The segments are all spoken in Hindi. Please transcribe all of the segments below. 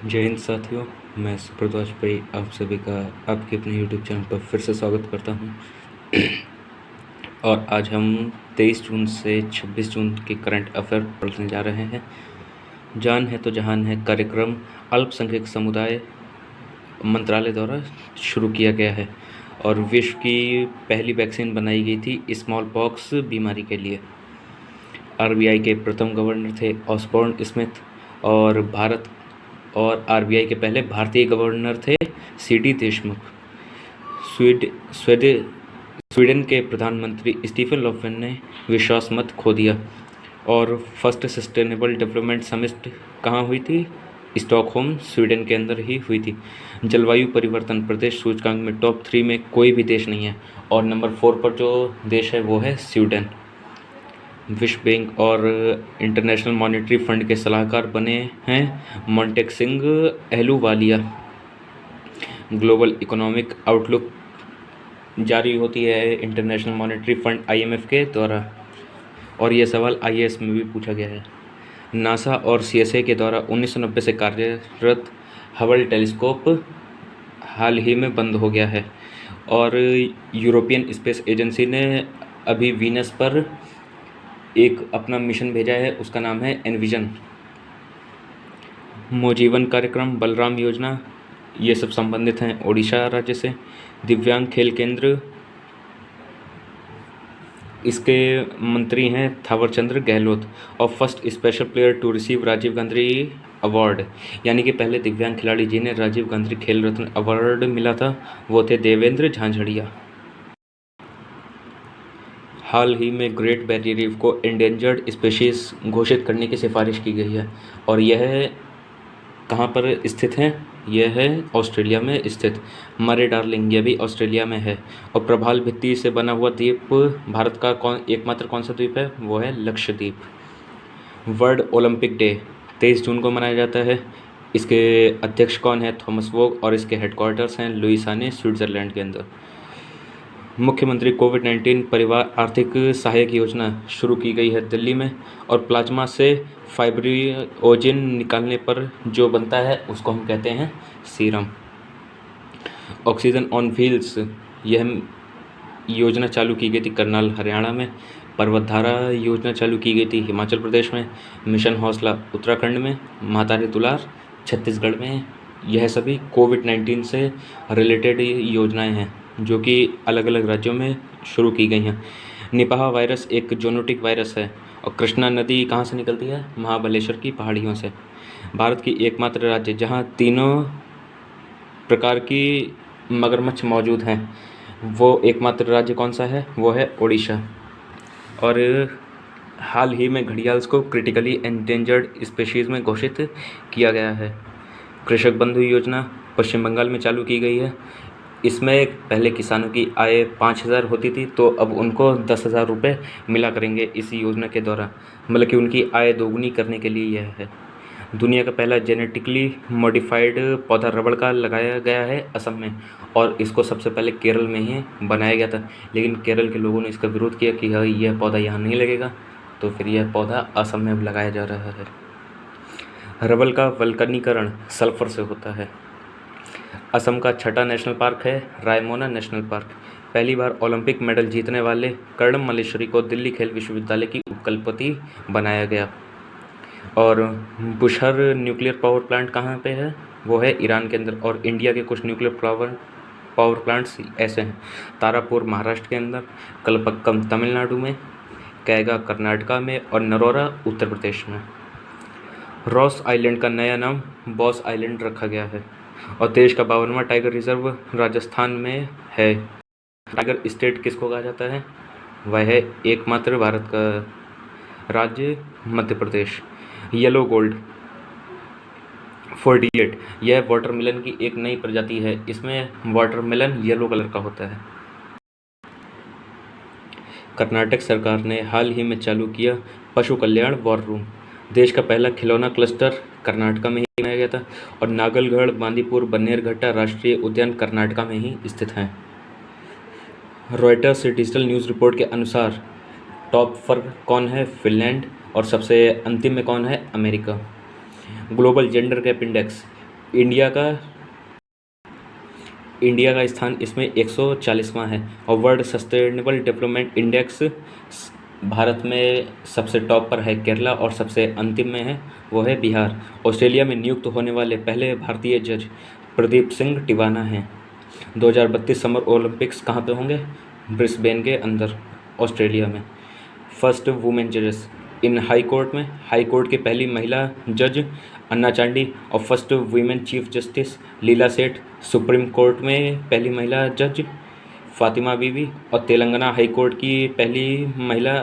जय हिंद साथियों। मैं सुप्रभाष भाई आप सभी का आपके अपने YouTube चैनल पर फिर से स्वागत करता हूं। और आज हम 23 जून से 26 जून के करंट अफेयर पढ़ने जा रहे हैं। जान है तो जहान है कार्यक्रम अल्पसंख्यक समुदाय मंत्रालय द्वारा शुरू किया गया है और विश्व की पहली वैक्सीन बनाई गई थी स्मॉल पॉक्स बीमारी के लिए। RBI के प्रथम गवर्नर थे ऑसबोर्न स्मिथ और RBI के पहले भारतीय गवर्नर थे CD देशमुख। स्वीडन के प्रधानमंत्री स्टीफन लोफवेन ने विश्वास मत खो दिया। और फर्स्ट सस्टेनेबल डेवलपमेंट समिट कहाँ हुई थी? स्टॉकहोम स्वीडन के अंदर ही हुई थी। जलवायु परिवर्तन प्रदेश सूचकांक में टॉप 3 में कोई भी देश नहीं है और नंबर 4 पर जो देश है वो है स्वीडन। विश्व बैंक और इंटरनेशनल मॉनेटरी फंड के सलाहकार बने हैं Montek Singh Ahluwalia. Global economic outlook जारी होती है इंटरनेशनल मॉनेटरी फंड IMF के द्वारा और यह सवाल IAS में भी पूछा गया है। नासा और CSA के द्वारा 1990 से कार्यरत हबल टेलीस्कोप हाल ही में बंद हो गया है और यूरोपियन स्पेस एजेंसी ने अभी वीनस पर एक अपना मिशन भेजा है, उसका नाम है एनविजन। मोजीवन कार्यक्रम, बलराम योजना, ये सब संबंधित हैं ओडिशा राज्य से। दिव्यांग खेल केंद्र, इसके मंत्री हैं थावरचंद्र गहलोत। और first special player to receive Rajiv Gandhi award, यानी कि पहले दिव्यांग खिलाड़ी जिन्हें राजीव गांधी खेल रत्न अवार्ड मिला था वो थे देवेंद्र झांझड़िया। हाल ही में ग्रेट बैरियर रीफ को एंडेंजर्ड स्पीशीज घोषित करने की सिफारिश की गई है और यह कहाँ पर स्थित है? यह है ऑस्ट्रेलिया में स्थित मरे डार्लिंग, यह भी ऑस्ट्रेलिया में है। और प्रभाल भित्ति से बना हुआ द्वीप भारत का एकमात्र कौन सा द्वीप है? वो है लक्षद्वीप। वर्ल्ड ओलंपिक डे 23 जून को मनाया जाता है। इसके अध्यक्ष कौन है? थॉमस वोग और इसके हेडक्वार्टर्स हैं लुइसाने स्विट्ज़रलैंड के अंदर। मुख्यमंत्री कोविड-19 परिवार आर्थिक सहायक योजना शुरू की गई है दिल्ली में और प्लाज्मा से फाइब्रिनोजेन निकालने पर जो बनता है उसको हम कहते हैं सीरम। ऑक्सीजन ऑन व्हील्स, यह योजना चालू की गई थी करनाल हरियाणा में। पर्वतधारा योजना चालू की गई थी हिमाचल प्रदेश में। मिशन हौसला उत्तराखंड में। महातारी दुलार छत्तीसगढ़ में। यह सभी कोविड-19 से रिलेटेड योजनाएं हैं जो कि अलग अलग राज्यों में शुरू की गई हैं। निपाह वायरस एक जूनोटिक वायरस है और कृष्णा नदी कहाँ से निकलती है? महाबलेश्वर की पहाड़ियों से। भारत की एकमात्र राज्य जहाँ तीनों प्रकार की मगरमच्छ मौजूद हैं वो एकमात्र राज्य कौन सा है? वो है ओडिशा। और हाल ही में घड़ियाल्स को क्रिटिकली एंडेंजर्ड स्पीशीज़ में घोषित किया गया है। कृषक बंधु योजना पश्चिम बंगाल में चालू की गई है। इसमें पहले किसानों की आय 5,000 होती थी तो अब उनको 10,000 रुपये मिला करेंगे इस योजना के द्वारा, मतलब कि उनकी आय दोगुनी करने के लिए यह है। दुनिया का पहला जेनेटिकली मॉडिफाइड पौधा रबड़ का लगाया गया है असम में और इसको सबसे पहले केरल में ही बनाया गया था, लेकिन केरल के लोगों ने इसका विरोध किया कि हाँ यह पौधा यहाँ नहीं लगेगा, तो फिर यह पौधा असम में लगाया जा रहा है। रबड़ का वल्कनीकरण सल्फर से होता है। असम का छठा नेशनल पार्क है रायमोना नेशनल पार्क। पहली बार ओलंपिक मेडल जीतने वाले कर्णम मल्लेश्वरी को दिल्ली खेल विश्वविद्यालय की उपकुलपति बनाया गया। और बुशहर न्यूक्लियर पावर प्लांट कहाँ पे है? वो है ईरान के अंदर। और इंडिया के कुछ न्यूक्लियर पावर प्लांट्स ऐसे हैं: तारापुर महाराष्ट्र के अंदर, कलपक्कम तमिलनाडु में, कैगा कर्नाटका में और नरोरा उत्तर प्रदेश में। रॉस आइलैंड का नया नाम बॉस आइलैंड रखा गया है। और देश का 52वां टाइगर रिजर्व राजस्थान में है। टाइगर स्टेट किसको कहा जाता है? वह है एकमात्र भारत का राज्य मध्य प्रदेश। येलो गोल्ड 48, यह वाटरमेलन की एक नई प्रजाति है। इसमें वाटरमेलन येलो कलर का होता है। कर्नाटक सरकार ने हाल ही में चालू किया पशु कल्याण वॉर रूम। देश का पहला खिलौना क्लस्टर कर्नाटक में ही बनाया गया था और नागलगढ़, बांदीपुर, बन्नेरघट्टा राष्ट्रीय उद्यान कर्नाटक में ही स्थित हैं। रॉयटर्स डिजिटल न्यूज़ रिपोर्ट के अनुसार टॉप पर कौन है? फिनलैंड। और सबसे अंतिम में कौन है? America. Global gender gap index India का इंडिया का स्थान इसमें 140वां है। और world sustainable development index Bharat में सबसे टॉप पर है केरला, और सबसे अंतिम में है वो है बिहार। ऑस्ट्रेलिया में नियुक्त होने वाले पहले भारतीय जज प्रदीप सिंह टिवाना हैं। 2032 समर ओलंपिक्स कहाँ पे होंगे? ब्रिस्बेन के अंदर, ऑस्ट्रेलिया में। फर्स्ट वुमेन जजेस इन हाई कोर्ट में, हाई कोर्ट की पहली महिला जज अन्ना चांडी, और फर्स्ट वीमेन चीफ जस्टिस लीला सेठ। सुप्रीम कोर्ट में पहली महिला जज फातिमा बीबी, और तेलंगाना हाई कोर्ट की पहली महिला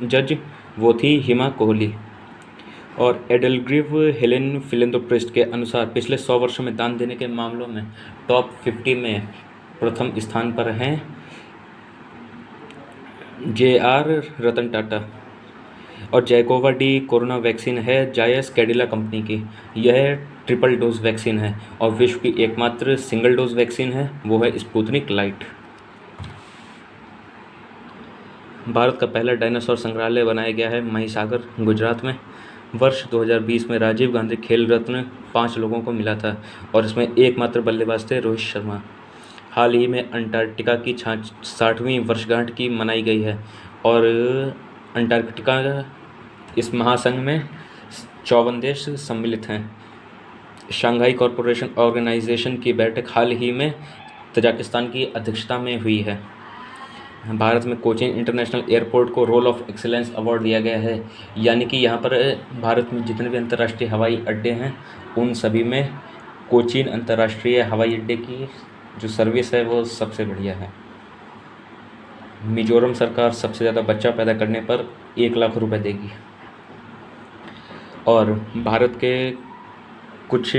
जज वो थी हिमा कोहली। और एडलग्रीव हेलेन फिलेंथ्रोपिस्ट के अनुसार पिछले 100 वर्षों में दान देने के मामलों में टॉप 50 में प्रथम स्थान पर हैं JR रतन टाटा। और जैकोवा डी कोरोना वैक्सीन है जायस कैडिला कंपनी की। यह ट्रिपल डोज वैक्सीन है, और विश्व की एकमात्र सिंगल डोज वैक्सीन है वो है स्पुतनिक लाइट। भारत का पहला डायनासोर संग्रहालय बनाया गया है महिसागर, गुजरात में। वर्ष 2020 में राजीव गांधी खेल रत्न 5 लोगों को मिला था, और इसमें एकमात्र बल्लेबाज थे रोहित शर्मा। हाल ही में अंटार्कटिका की 60वीं वर्षगांठ की मनाई गई है, और अंटार्कटिका इस महासंघ में 54 देश सम्मिलित हैं। शंघाई कॉरपोरेशन ऑर्गेनाइजेशन की बैठक हाल ही में तजाकिस्तान की अध्यक्षता में हुई है। भारत में कोचीन इंटरनेशनल एयरपोर्ट को रोल ऑफ एक्सीलेंस अवार्ड दिया गया है, यानी कि यहाँ पर भारत में जितने भी अंतर्राष्ट्रीय हवाई अड्डे हैं उन सभी में कोचीन अंतर्राष्ट्रीय हवाई अड्डे की जो सर्विस है वो सबसे बढ़िया है। मिजोरम सरकार सबसे ज़्यादा बच्चा पैदा करने पर 1 लाख रुपए देगी। और भारत के कुछ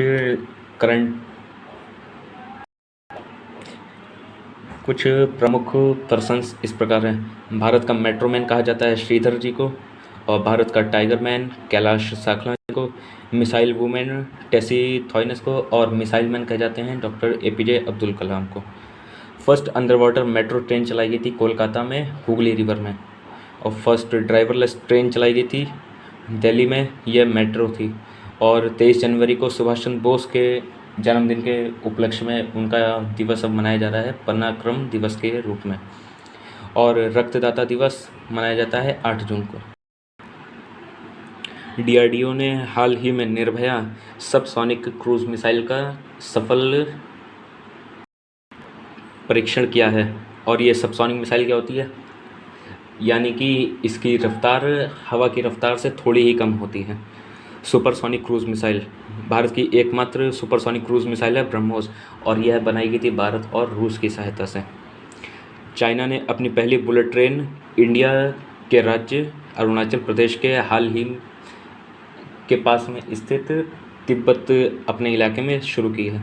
प्रमुख पर्सन्स इस प्रकार हैं। भारत का मेट्रोमैन कहा जाता है श्रीधर जी को, और भारत का टाइगर मैन कैलाश साखला जी को, मिसाइल वुमेन टेसी थॉइनस को, और मिसाइल मैन कहे जाते हैं डॉक्टर APJ अब्दुल कलाम को। First under water metro train चलाई गई थी कोलकाता में हुगली रिवर में, और फर्स्ट ड्राइवरलेस ट्रेन चलाई गई थी दिल्ली में, यह मेट्रो थी। और 23 जनवरी को सुभाष चंद्र बोस के जन्मदिन के उपलक्ष्य में उनका दिवस अब मनाया जा रहा है पराक्रम दिवस के रूप में। और रक्तदाता दिवस मनाया जाता है 8 जून को। DRDO ने हाल ही में निर्भया सबसोनिक क्रूज मिसाइल का सफल परीक्षण किया है। और ये सबसोनिक मिसाइल क्या होती है? यानी कि इसकी रफ्तार हवा की रफ्तार से थोड़ी ही कम होती है। सुपरसोनिक क्रूज मिसाइल भारत की एकमात्र सुपरसोनिक क्रूज मिसाइल है ब्रह्मोस, और यह बनाई गई थी भारत और रूस की सहायता से। चाइना ने अपनी पहली बुलेट ट्रेन इंडिया के राज्य अरुणाचल प्रदेश के हाल ही के पास में स्थित तिब्बत अपने इलाके में शुरू की है।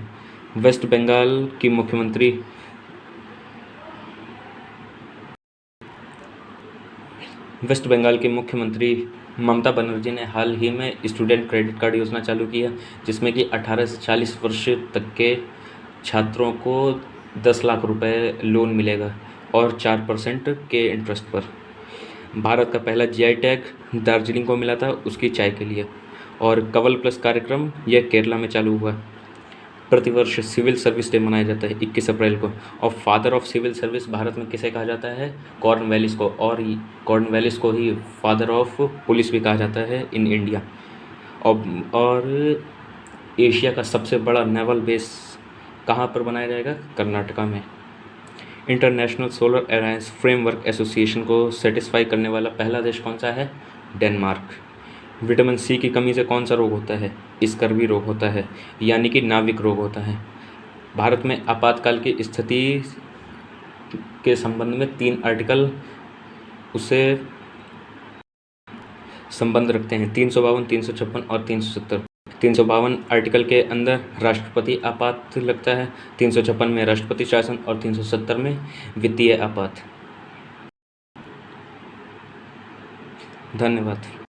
वेस्ट बंगाल की मुख्यमंत्री ममता बनर्जी ने हाल ही में स्टूडेंट क्रेडिट कार्ड योजना चालू की है, जिसमें कि 18 से 40 वर्ष तक के छात्रों को 10 लाख रुपए लोन मिलेगा, और 4% के इंटरेस्ट पर। भारत का पहला GI टैग दार्जिलिंग को मिला था उसकी चाय के लिए। और कवल प्लस कार्यक्रम यह केरला में चालू हुआ। प्रतिवर्ष सिविल सर्विस डे मनाया जाता है 21 अप्रैल को। और father of civil service Bharat में किसे कहा जाता है? कॉर्नवेलिस को, और कॉर्नवेलिस को ही फादर ऑफ पुलिस भी कहा जाता है इन इंडिया। और एशिया का सबसे बड़ा नेवल बेस कहाँ पर बनाया जाएगा? कर्नाटका में। International solar alliance framework association को सेटिस्फाई करने वाला पहला देश कौन सा है? डेनमार्क। विटामिन C की कमी से कौन सा रोग होता है? स्कर्वी रोग होता है, यानी कि नाविक रोग होता है। भारत में आपातकाल की स्थिति के संबंध में 3 आर्टिकल उससे संबंध रखते हैं, 352, 356 और 370। 352 आर्टिकल के अंदर राष्ट्रपति आपात लगता है, 356 में राष्ट्रपति शासन, और 370 में वित्तीय आपात। धन्यवाद।